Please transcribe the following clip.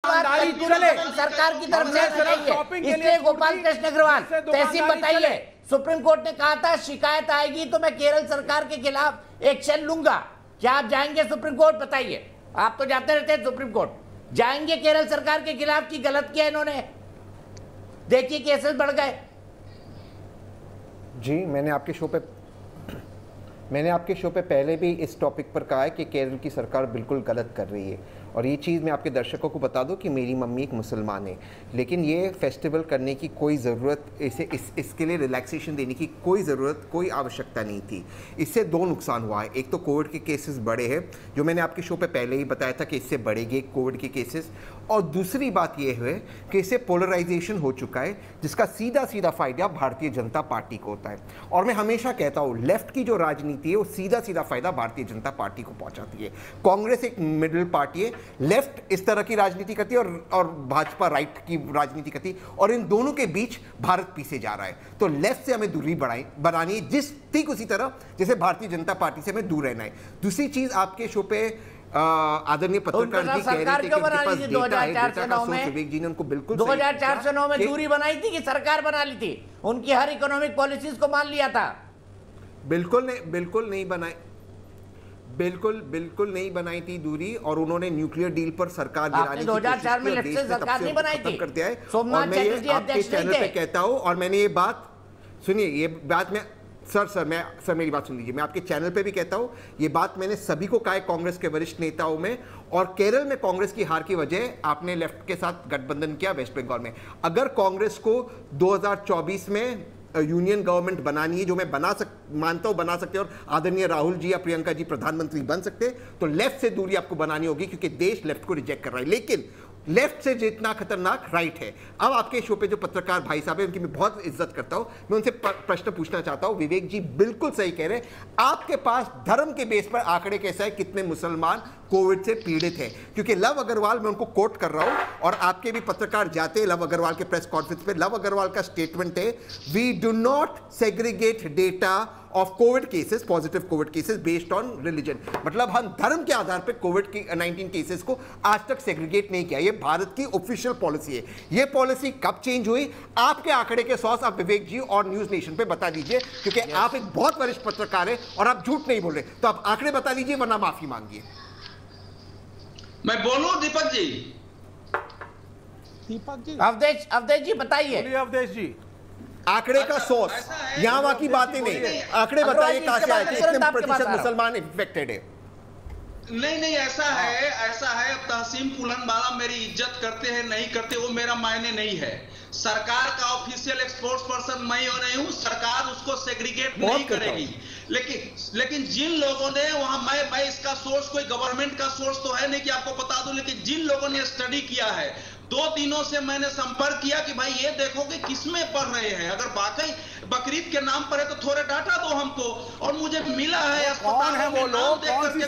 सरकार की तरफ से, इसलिए गोपाल कृष्ण अग्रवाल तहसील बताइए, सुप्रीम कोर्ट ने कहा था शिकायत आएगी तो मैं केरल सरकार के खिलाफ एक्शन लूंगा। क्या आप जाएंगे सुप्रीम कोर्ट? बताइए, आप तो जाते रहते हैं सुप्रीम कोर्ट, जाएंगे केरल सरकार के खिलाफ की गलत किया इन्होंने? देखिए केसेस बढ़ गए। जी, मैंने आपके शो पे पहले भी इस टॉपिक पर कहा है कि केरल की सरकार बिल्कुल गलत कर रही है। और ये चीज़ मैं आपके दर्शकों को बता दूं कि मेरी मम्मी एक मुसलमान है, लेकिन ये फेस्टिवल करने की कोई ज़रूरत, इसके लिए रिलैक्सेशन देने की कोई ज़रूरत, कोई आवश्यकता नहीं थी। इससे दो नुकसान हुआ है। एक तो कोविड के केसेस बढ़े हैं, जो मैंने आपके शो पे पहले ही बताया था कि इससे बढ़ेंगे कोविड के केसेस। और दूसरी बात यह है कि इससे पोलराइजेशन हो चुका है, जिसका सीधा सीधा फ़ायदा भारतीय जनता पार्टी को होता है। और मैं हमेशा कहता हूँ, लेफ्ट की जो राजनीति है वो सीधा सीधा फ़ायदा भारतीय जनता पार्टी को पहुँचाती है। कांग्रेस एक मिडिल पार्टी है, लेफ्ट इस तरह की राजनीति करती है और भाजपा राइट की राजनीति करती है, और इन दोनों के बीच भारत पीछे जा रहा है। तो लेफ्ट से हमें दूरी बनानी है, ठीक उसी तरह जैसे भारतीय जनता पार्टी से हमें दूर रहना है। दूसरी चीज, आपके शो पे आदरणीय पत्रकार जी कह रहे थे कि उनके पास डेटा है, डेटा का सोर्स विवेक जी ने उनको बिल्कुल 2004 में दूरी बनाई थी कि सरकार बना ली थी? उनकी हर इकोनॉमिक पॉलिसीज को मान लिया था? बिल्कुल नहीं बनाई थी दूरी, और उन्होंने न्यूक्लियर डील पर सरकार गिराने की 2004 में लेफ्ट से सरकार नहीं बनाई थी, करते हैं। सोमनाथ चैटर्जी अध्यक्ष चैनल पे कहता हूं, और मैंने ये बात सुनिए, ये बात मैं सर मेरी बात सुन लीजिए, मैं आपके चैनल पे भी कहता हूं, ये बात मैंने सभी को कहा है, कांग्रेस के वरिष्ठ नेताओं में। और केरल में कांग्रेस की हार की वजह आपने लेफ्ट के साथ गठबंधन किया वेस्ट बंगाल में। अगर कांग्रेस को 2024 में यूनियन गवर्नमेंट बनानी है, जो मैं मानता हूं बना सकते हैं, और आदरणीय राहुल जी या प्रियंका जी प्रधानमंत्री बन सकते हैं, तो लेफ्ट से दूरी आपको बनानी होगी, क्योंकि देश लेफ्ट को रिजेक्ट कर रहा है। लेकिन लेफ्ट से जितना खतरनाक राइट है। अब आपके शो पे जो पत्रकार भाई साहब है, उनकी मैं बहुत इज्जत करता हूं, मैं उनसे प्रश्न पूछना चाहता हूं। विवेक जी बिल्कुल सही कह रहे हैं, आपके पास धर्म के बेस पर आंकड़े कैसा है, कितने मुसलमान कोविड से पीड़ित है? क्योंकि लव अग्रवाल, मैं उनको कोट कर रहा हूं, और आपके भी पत्रकार जाते हैं लव अग्रवाल के प्रेस कॉन्फ्रेंस पे, लव अग्रवाल का स्टेटमेंट है, we do not segregate data of covid cases, positive covid cases based on religion. मतलब हम धर्म के आधार पर कोविड की 19 केसेस को आज तक सेग्रीगेट नहीं किया। ये भारत की ऑफिशियल पॉलिसी है। ये पॉलिसी कब चेंज हुई? आपके आंकड़े के सोर्स आप विवेक जी और न्यूज नेशन पे बता दीजिए, क्योंकि आप एक बहुत वरिष्ठ पत्रकार है और आप झूठ नहीं बोल रहे। तो आप आंकड़े बता दीजिए, वरना माफी मांगिए। मैं बोलूं दीपक जी? अवधेश जी बताइए। अवधेश जी, आंकड़े का सोर्स, यहां वहां की बातें नहीं, आंकड़े बताइए कहां से आए, कितने प्रतिशत मुसलमान इन्फेक्टेड है? नहीं, ऐसा है। अब तहसीन पुलन वाला मेरी इज्जत करते हैं नहीं करते वो मेरा मायने नहीं है। सरकार का ऑफिशियल एक्सपोर्ट पर्सन मैं नहीं हूं, सरकार उसको सेग्रीगेट नहीं करेगी। लेकिन जिन लोगों ने वहां, मैं इसका सोर्स कोई गवर्नमेंट का सोर्स तो है नहीं कि आपको बता दूं, लेकिन जिन लोगों ने स्टडी किया है, 2 दिनों से मैंने संपर्क किया कि भाई ये देखो कि किसमें पढ़ रहे हैं, अगर वाकई बकरीद के नाम पर है तो थोड़े डाटा दो हमको। और मुझे मिला है अस्पताल में नाम देख करके